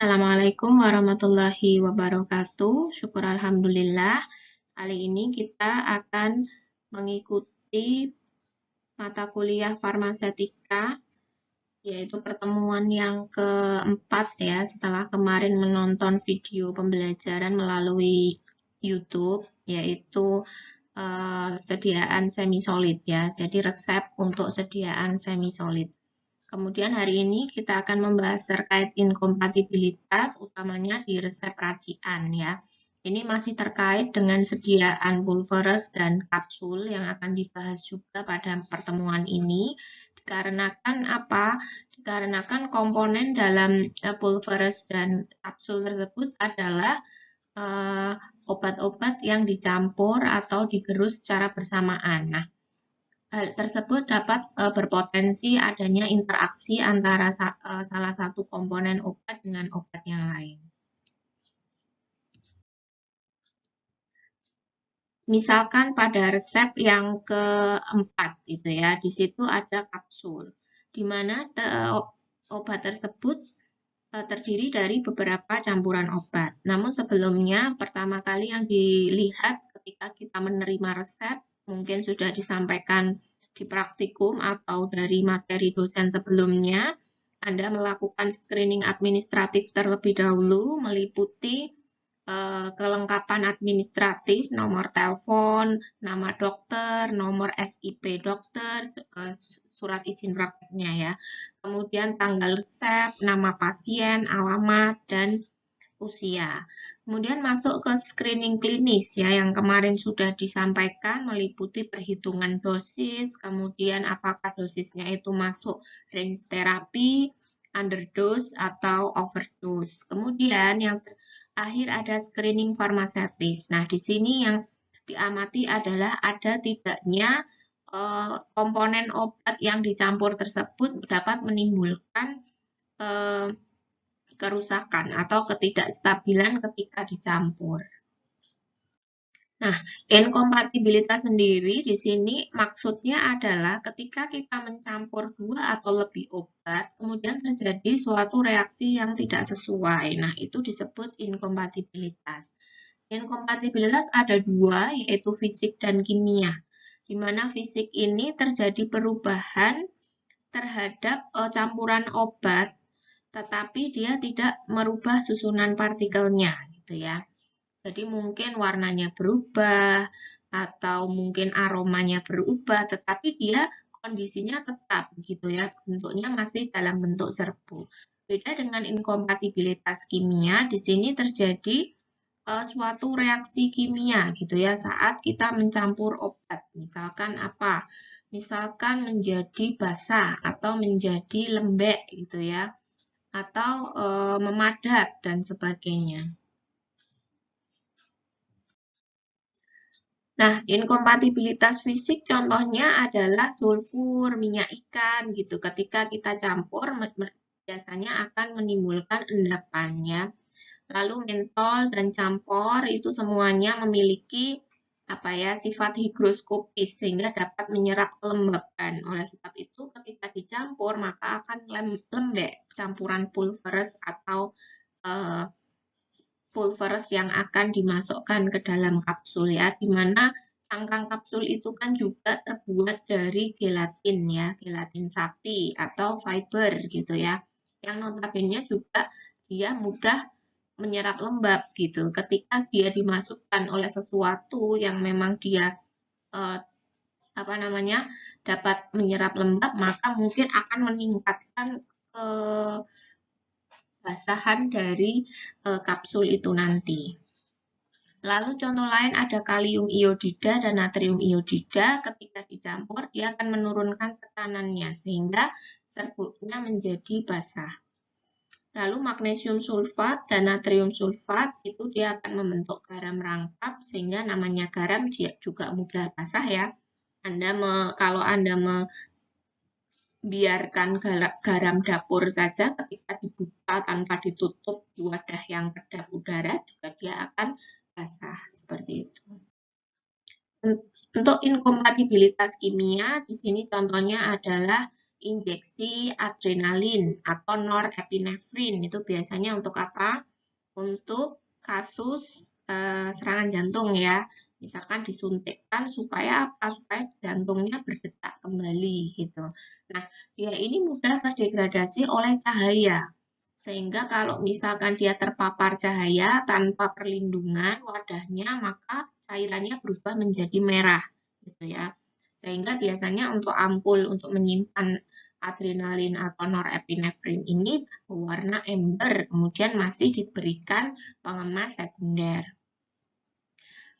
Assalamualaikum warahmatullahi wabarakatuh. Syukur alhamdulillah. Kali ini kita akan mengikuti mata kuliah farmasetika, yaitu pertemuan yang keempat ya, setelah kemarin menonton video pembelajaran melalui YouTube, yaitu sediaan semi-solid ya. Jadi resep untuk sediaan semi-solid. Kemudian hari ini kita akan membahas terkait inkompatibilitas, utamanya di resep racian ya. Ini masih terkait dengan sediaan pulveres dan kapsul yang akan dibahas juga pada pertemuan ini. Dikarenakan apa? Dikarenakan komponen dalam pulveres dan kapsul tersebut adalah obat-obat yang dicampur atau digerus secara bersamaan. Nah, hal tersebut dapat berpotensi adanya interaksi antara salah satu komponen obat dengan obat yang lain. Misalkan pada resep yang keempat, gitu ya, di situ ada kapsul, di mana obat tersebut terdiri dari beberapa campuran obat. Namun sebelumnya, pertama kali yang dilihat ketika kita menerima resep, mungkin sudah disampaikan di praktikum atau dari materi dosen sebelumnya, Anda melakukan screening administratif terlebih dahulu, meliputi kelengkapan administratif, nomor telepon, nama dokter, nomor SIP dokter, surat izin prakteknya ya. Kemudian tanggal resep, nama pasien, alamat, dan usia. Kemudian masuk ke screening klinis ya, yang kemarin sudah disampaikan, meliputi perhitungan dosis, kemudian apakah dosisnya itu masuk range terapi, underdose, atau overdose. Kemudian yang terakhir ada screening farmasetis. Nah, di sini yang diamati adalah ada tidaknya komponen obat yang dicampur tersebut dapat menimbulkan kerusakan atau ketidakstabilan ketika dicampur. Nah, inkompatibilitas sendiri di sini maksudnya adalah ketika kita mencampur dua atau lebih obat, kemudian terjadi suatu reaksi yang tidak sesuai. Nah, itu disebut inkompatibilitas. Inkompatibilitas ada dua, yaitu fisik dan kimia. Di mana fisik ini terjadi perubahan terhadap campuran obat, tetapi dia tidak merubah susunan partikelnya, gitu ya. Jadi mungkin warnanya berubah, atau mungkin aromanya berubah, tetapi dia kondisinya tetap, gitu ya. Bentuknya masih dalam bentuk serbu. Beda dengan inkompatibilitas kimia, di sini terjadi suatu reaksi kimia, gitu ya, saat kita mencampur obat. Misalkan apa? Misalkan menjadi basah atau menjadi lembek, gitu ya, atau memadat dan sebagainya. Nah, inkompatibilitas fisik contohnya adalah sulfur, minyak ikan gitu. Ketika kita campur biasanya akan menimbulkan endapan ya. Lalu mentol dan campur itu semuanya memiliki apa ya, sifat higroskopis sehingga dapat menyerap kelembapan. Oleh sebab itu ketika dicampur maka akan lembek campuran pulveres atau pulveres yang akan dimasukkan ke dalam kapsul ya, di mana cangkang kapsul itu kan juga terbuat dari gelatin ya, gelatin sapi atau fiber gitu ya, yang notabene juga dia mudah menyerap lembab gitu. Ketika dia dimasukkan oleh sesuatu yang memang dia apa namanya dapat menyerap lembab, maka mungkin akan meningkatkan basahan dari kapsul itu nanti. Lalu contoh lain ada kalium iodida dan natrium iodida. Ketika dicampur, dia akan menurunkan tekanannya sehingga serbuknya menjadi basah. Lalu magnesium sulfat dan natrium sulfat itu dia akan membentuk garam rangkap sehingga namanya garam juga mudah basah ya. Kalau Anda biarkan garam dapur saja ketika dibuka tanpa ditutup di wadah yang kedap udara juga dia akan basah seperti itu. Untuk inkompatibilitas kimia di sini contohnya adalah injeksi adrenalin atau norepinefrin. Itu biasanya untuk apa? Untuk kasus serangan jantung ya. Misalkan disuntikkan supaya apa? Supaya jantungnya berdetak kembali gitu. Nah, dia ini mudah terdegradasi oleh cahaya. Sehingga kalau misalkan dia terpapar cahaya tanpa perlindungan wadahnya, maka cairannya berubah menjadi merah gitu ya. Sehingga biasanya untuk ampul untuk menyimpan adrenalin atau norepinefrin ini berwarna ember, kemudian masih diberikan pengemas sekunder.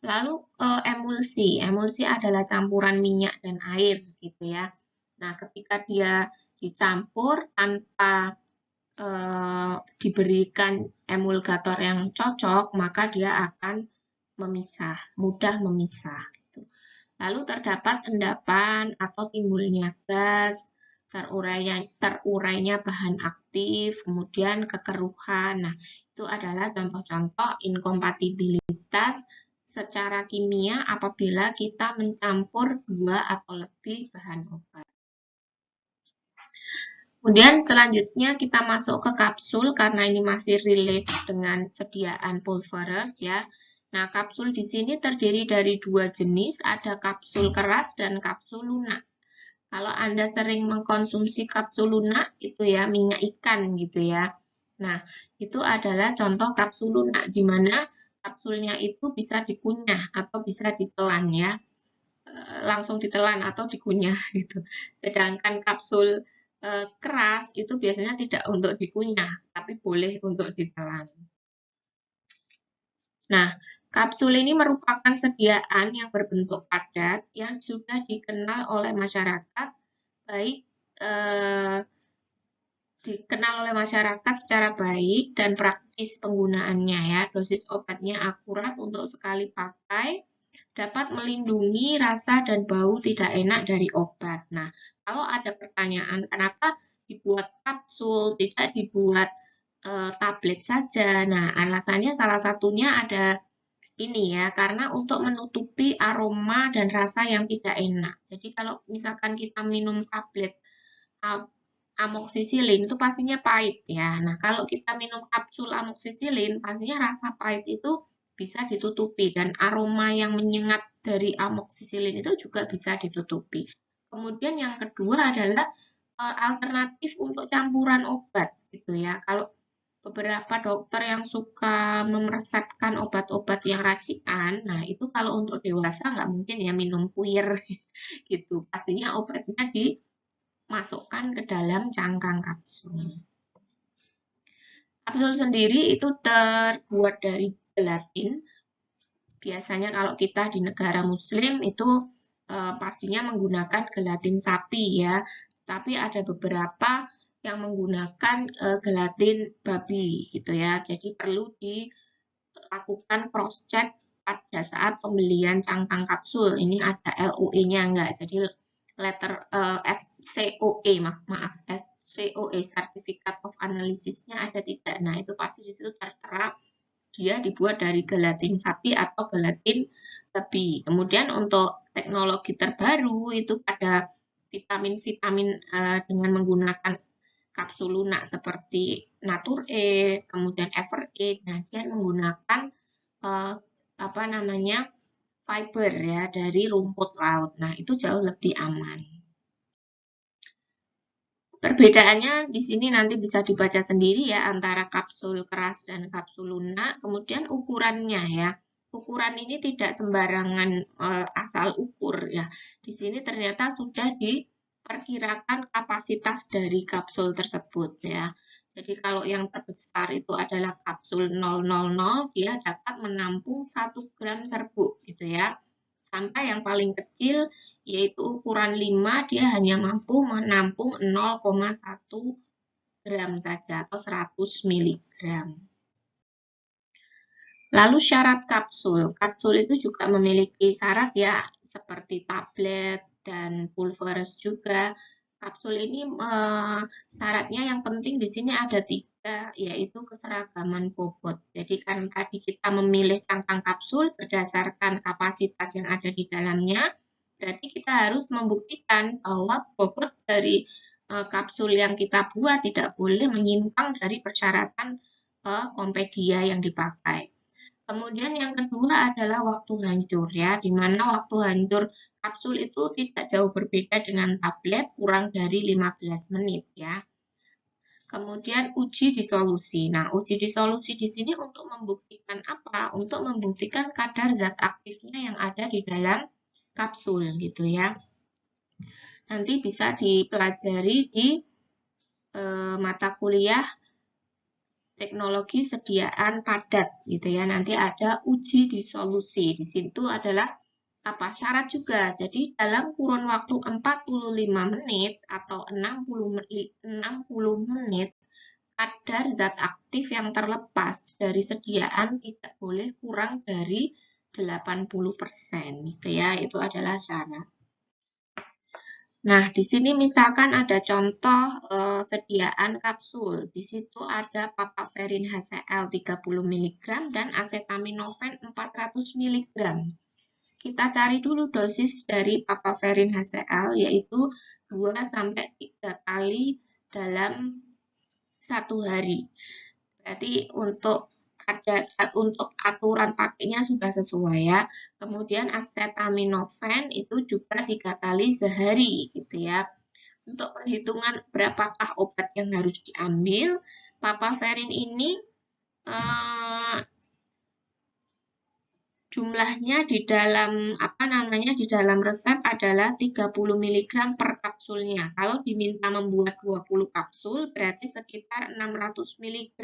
Lalu emulsi. Emulsi adalah campuran minyak dan air gitu ya. Nah, ketika dia dicampur tanpa diberikan emulgator yang cocok, maka dia akan memisah, mudah memisah. Gitu. Lalu terdapat endapan atau timbulnya gas, terurainya bahan aktif, kemudian kekeruhan. Nah, itu adalah contoh-contoh inkompatibilitas secara kimia apabila kita mencampur 2 atau lebih bahan obat. Kemudian selanjutnya kita masuk ke kapsul karena ini masih relate dengan sediaan pulveres ya. Nah, kapsul di sini terdiri dari 2 jenis, ada kapsul keras dan kapsul lunak. Kalau Anda sering mengkonsumsi kapsul lunak itu ya minyak ikan gitu ya. Nah, itu adalah contoh kapsul lunak di mana kapsulnya itu bisa dikunyah atau bisa ditelan ya. Langsung ditelan atau dikunyah gitu. Sedangkan kapsul keras itu biasanya tidak untuk dikunyah, tapi boleh untuk ditelan. Nah, kapsul ini merupakan sediaan yang berbentuk padat yang sudah dikenal oleh masyarakat, baik secara baik dan praktis penggunaannya ya. Dosis obatnya akurat untuk sekali pakai, dapat melindungi rasa dan bau tidak enak dari obat. Nah, kalau ada pertanyaan, kenapa dibuat kapsul, tidak dibuat tablet saja? Nah, alasannya salah satunya ada ini ya, karena untuk menutupi aroma dan rasa yang tidak enak. Jadi kalau misalkan kita minum tablet amoksisilin itu pastinya pahit ya. Nah, kalau kita minum kapsul amoksisilin, pastinya rasa pahit itu bisa ditutupi dan aroma yang menyengat dari amoksisilin itu juga bisa ditutupi. Kemudian yang kedua adalah alternatif untuk campuran obat gitu ya. Kalau beberapa dokter yang suka meresepkan obat-obat yang racikan, nah itu kalau untuk dewasa nggak mungkin ya minum puir gitu. Pastinya obatnya dimasukkan ke dalam cangkang kapsul. Kapsul sendiri itu terbuat dari gelatin. Biasanya kalau kita di negara muslim itu pastinya menggunakan gelatin sapi ya. Tapi ada beberapa yang menggunakan gelatin babi gitu ya. Jadi perlu dilakukan cross check pada saat pembelian cangkang kapsul. Ini ada LOE-nya enggak. Jadi letter SCOE, maaf SCOE Certificate of Analysis-nya ada tidak. Nah, itu pasti di situ tertera dia dibuat dari gelatin sapi atau gelatin babi. Kemudian untuk teknologi terbaru itu pada vitamin-vitamin dengan menggunakan kapsul lunak seperti Nature, kemudian Evereat. Nah, dia menggunakan fiber ya dari rumput laut. Nah, itu jauh lebih aman. Perbedaannya di sini nanti bisa dibaca sendiri ya antara kapsul keras dan kapsul lunak. Kemudian ukurannya ya. Ukuran ini tidak sembarangan asal ukur ya. Di sini ternyata sudah diperkirakan kapasitas dari kapsul tersebut ya. Jadi kalau yang terbesar itu adalah kapsul 000, dia dapat menampung 1 gram serbuk gitu ya. Sampai yang paling kecil yaitu ukuran 5, dia hanya mampu menampung 0,1 gram saja atau 100 mg. Lalu syarat kapsul. Kapsul itu juga memiliki syarat ya, seperti tablet dan pulveres juga. Kapsul ini syaratnya yang penting di sini ada 3, yaitu keseragaman bobot. Jadi kan tadi kita memilih cangkang kapsul berdasarkan kapasitas yang ada di dalamnya, berarti kita harus membuktikan bahwa bobot dari kapsul yang kita buat tidak boleh menyimpang dari persyaratan kompedia yang dipakai. Kemudian yang kedua adalah waktu hancur ya, di mana waktu hancur kapsul itu tidak jauh berbeda dengan tablet, kurang dari 15 menit ya. Kemudian uji disolusi. Nah, uji disolusi di sini untuk membuktikan apa? Untuk membuktikan kadar zat aktifnya yang ada di dalam kapsul gitu ya. Nanti bisa dipelajari di mata kuliah teknologi sediaan padat gitu ya. Nanti ada uji disolusi. Di situ adalah apa syarat juga. Jadi dalam kurun waktu 45 menit atau 60 menit kadar zat aktif yang terlepas dari sediaan tidak boleh kurang dari 80% gitu ya. Itu adalah syarat. Nah, di sini misalkan ada contoh sediaan kapsul. Di situ ada papaverin HCl 30 mg dan acetaminophen 400 mg. Kita cari dulu dosis dari papaverin HCl, yaitu 2-3 kali dalam 1 hari. Berarti untuk aturan pakainya sudah sesuai ya. Kemudian acetaminophen itu juga 3 kali sehari gitu ya. Untuk perhitungan berapakah obat yang harus diambil, papaverin ini jumlahnya di dalam resep adalah 30 mg per kapsulnya. Kalau diminta membuat 20 kapsul berarti sekitar 600 mg.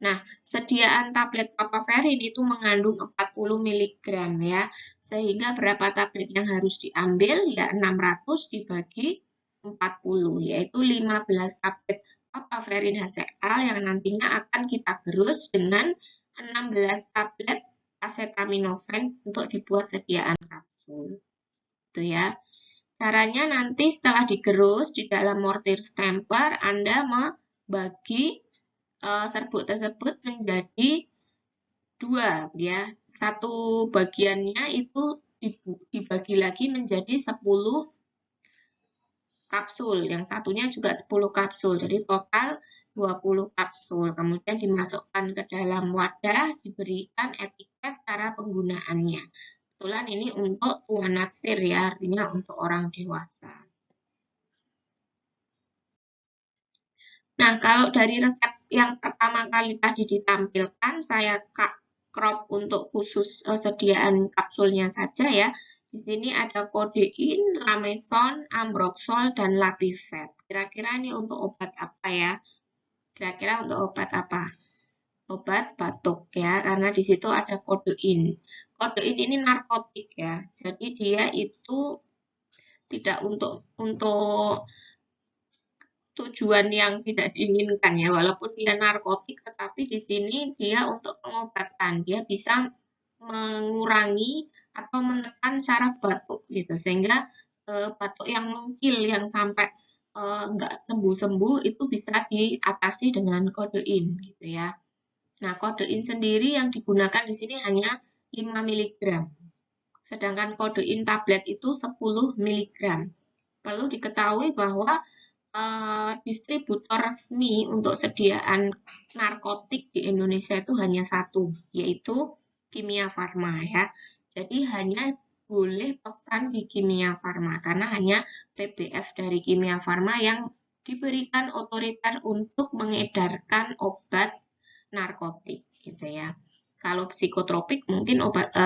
Nah, sediaan tablet papaverin itu mengandung 40 mg ya. Sehingga berapa tablet yang harus diambil? Ya 600 dibagi 40, yaitu 15 tablet papaverin HCl yang nantinya akan kita gerus dengan 16 tablet acetaminophen untuk dibuat sediaan kapsul. Itu ya. Caranya nanti setelah digerus di dalam mortir stamper, Anda membagi serbuk tersebut menjadi 2 ya. Satu bagiannya itu dibagi lagi menjadi 10 kapsul, yang satunya juga 10 kapsul, jadi total 20 kapsul. Kemudian dimasukkan ke dalam wadah, diberikan etiket cara penggunaannya. Kebetulan ini untuk tuanatsir ya, artinya untuk orang dewasa. Nah, kalau dari resep yang pertama kali tadi ditampilkan, saya crop untuk khusus sediaan kapsulnya saja ya. Di sini ada kodein, lameson, ambroxol, dan lapifet. Kira-kira ini untuk obat apa ya? Kira-kira untuk obat apa? Obat batuk ya, karena di situ ada kodein. Kodein ini narkotik ya, jadi dia itu tidak untuk tujuan yang tidak diinginkan ya, walaupun dia narkotik, tetapi di sini dia untuk pengobatan, dia bisa mengurangi atau menekan saraf batuk gitu, sehingga batuk yang mengkil yang sampai nggak sembuh-sembuh itu bisa diatasi dengan kodein gitu ya. Nah, kodein sendiri yang digunakan di sini hanya 5 mg, sedangkan kodein tablet itu 10 mg. Perlu diketahui bahwa distributor resmi untuk sediaan narkotik di Indonesia itu hanya satu, yaitu Kimia Farma ya. Jadi hanya boleh pesan di Kimia Farma karena hanya PBF dari Kimia Farma yang diberikan otoritas untuk mengedarkan obat narkotik gitu ya. Kalau psikotropik mungkin obat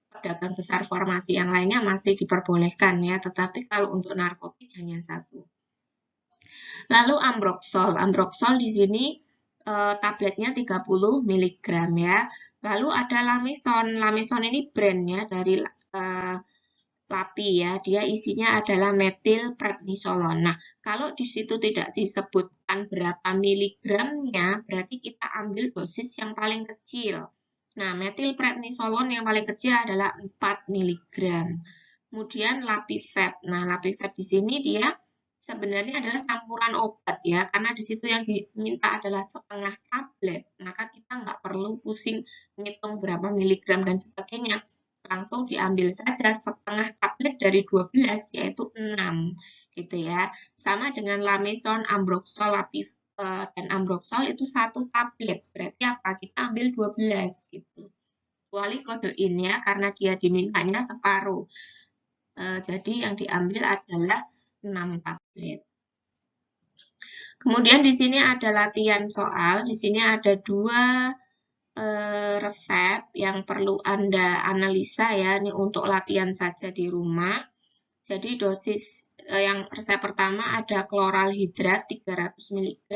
pedagang besar farmasi yang lainnya masih diperbolehkan ya, tetapi kalau untuk narkotik hanya satu. Lalu ambroxol. Ambroxol di sini tabletnya 30 mg ya. Lalu ada lameson. Lameson ini brand ya dari Lapi ya. Dia isinya adalah metilprednisolon. Nah, kalau di situ tidak disebutkan berapa miligramnya, berarti kita ambil dosis yang paling kecil. Nah, metilprednisolon yang paling kecil adalah 4 mg. Kemudian lapifet. Nah, lapifet di sini dia sebenarnya adalah campuran obat ya, karena di situ yang diminta adalah setengah tablet, maka kita nggak perlu pusing ngitung berapa miligram dan sebagainya. langsung diambil saja setengah tablet dari 12, yaitu 6, gitu ya. Sama dengan Lameson, Ambroxol, dan Ambroxol itu 1 tablet, berarti apa? Kita ambil 12, gitu. Kecuali kodein ya, karena dia dimintanya separuh. Jadi yang diambil adalah 6 tablet. Kemudian di sini ada latihan soal. Di sini ada 2 resep yang perlu Anda analisa ya, ini untuk latihan saja di rumah. Jadi dosis yang resep pertama ada kloral hidrat 300 mg.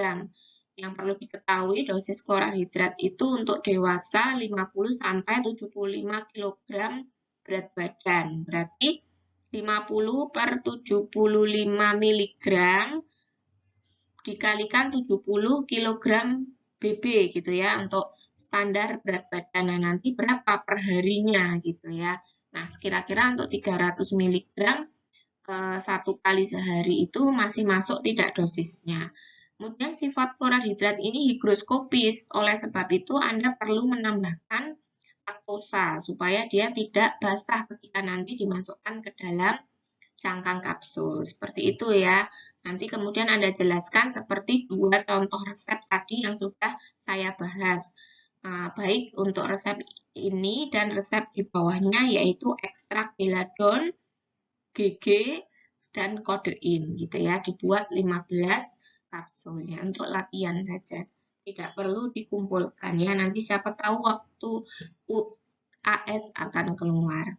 Yang perlu diketahui dosis kloral hidrat itu untuk dewasa 50 sampai 75 kg berat badan. Berarti 50 per 75 mg dikalikan 70 kg BB gitu ya untuk standar berat badan. Nah, nanti berapa per harinya gitu ya. Nah, kira-kira untuk 300 mg 1 kali sehari itu masih masuk tidak dosisnya. Kemudian sifat kloral hidrat ini higroskopis, oleh sebab itu Anda perlu menambahkan laktosa supaya dia tidak basah ketika nanti dimasukkan ke dalam cangkang kapsul. Seperti itu ya. Nanti kemudian Anda jelaskan seperti 2 contoh resep tadi yang sudah saya bahas. Baik untuk resep ini dan resep di bawahnya yaitu ekstrak beladon, GG, dan kodein gitu ya. Dibuat 15 kapsulnya untuk latihan saja. Tidak perlu dikumpulkan ya. Nanti siapa tahu waktu UAS akan keluar.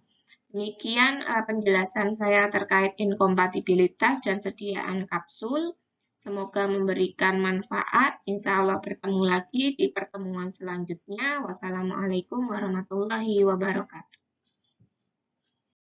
Demikian penjelasan saya terkait inkompatibilitas dan sediaan kapsul. Semoga memberikan manfaat. Insya Allah bertemu lagi di pertemuan selanjutnya. Wassalamualaikum warahmatullahi wabarakatuh.